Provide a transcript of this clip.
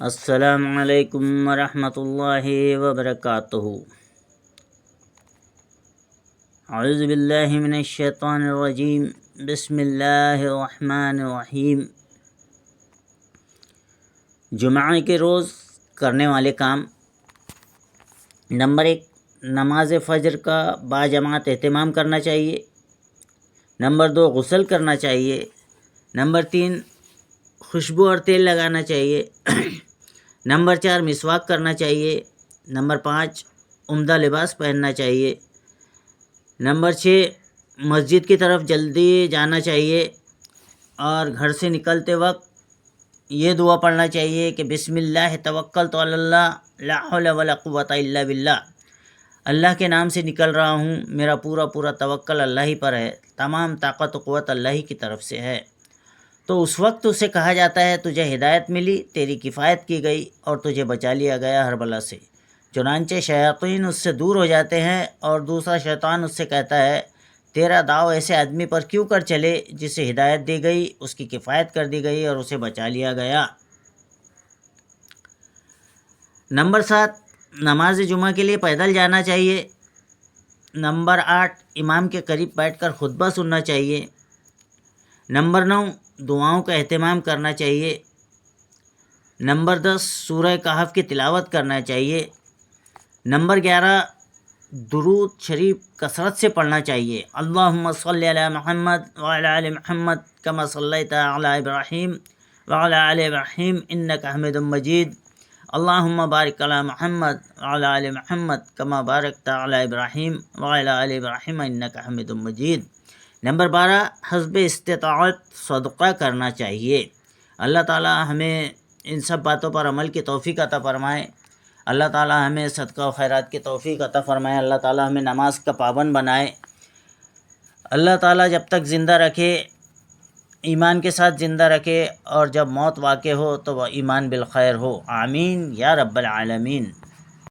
السلام علیکم ورحمۃ اللہ وبرکاتہ۔ اعوذ باللہ من الشیطان الرجیم، بسم اللہ الرحمن الرحیم۔ جمعہ کے روز کرنے والے کام: نمبر 1، نماز فجر کا باجماعت اہتمام کرنا چاہیے۔ نمبر 2، غسل کرنا چاہیے۔ نمبر 3، خوشبو اور تیل لگانا چاہیے۔ نمبر 4، مسواک کرنا چاہیے۔ نمبر 5، عمدہ لباس پہننا چاہیے۔ نمبر 6، مسجد کی طرف جلدی جانا چاہیے اور گھر سے نکلتے وقت یہ دعا پڑھنا چاہیے کہ بسم اللہ توکلت علی اللہ لا حول ولا قوۃ الا باللہ۔ اللہ کے نام سے نکل رہا ہوں، میرا پورا توکل اللہ ہی پر ہے، تمام طاقت و قوت اللہ ہی کی طرف سے ہے۔ تو اس وقت اسے کہا جاتا ہے تجھے ہدایت ملی، تیری کفایت کی گئی اور تجھے بچا لیا گیا ہر بلا سے۔ چنانچہ شیاطین اس سے دور ہو جاتے ہیں اور دوسرا شیطان اس سے کہتا ہے تیرا داؤ ایسے آدمی پر کیوں کر چلے جسے ہدایت دی گئی، اس کی کفایت کر دی گئی اور اسے بچا لیا گیا۔ نمبر 7، نماز جمعہ کے لیے پیدل جانا چاہیے۔ نمبر 8، امام کے قریب بیٹھ کر خطبہ سننا چاہیے۔ نمبر 9، دعاؤں کا اہتمام کرنا چاہیے۔ نمبر 10، سورہ کہف کی تلاوت کرنا چاہیے۔ نمبر 11، درود شریف کثرت سے پڑھنا چاہیے۔ اللہم صلی علی محمد وعلی آل محمد کما صلیت علی ابراہیم وعلی آل ابراہیم انک حمید مجید۔ اللہم بارک علی محمد وعلی آل محمد کما بارکت علی ابراہیم وعلی آل ابراہیم انک حمید مجید۔ نمبر 12، حسب استطاعت صدقہ کرنا چاہیے۔ اللہ تعالی ہمیں ان سب باتوں پر عمل کی توفیق عطا فرمائے۔ اللہ تعالی ہمیں صدقہ و خیرات کی توفیق عطا فرمائے۔ اللہ تعالی ہمیں نماز کا پابند بنائے۔ اللہ تعالی جب تک زندہ رکھے ایمان کے ساتھ زندہ رکھے، اور جب موت واقع ہو تو وہ ایمان بالخیر ہو۔ آمین یا رب العالمین۔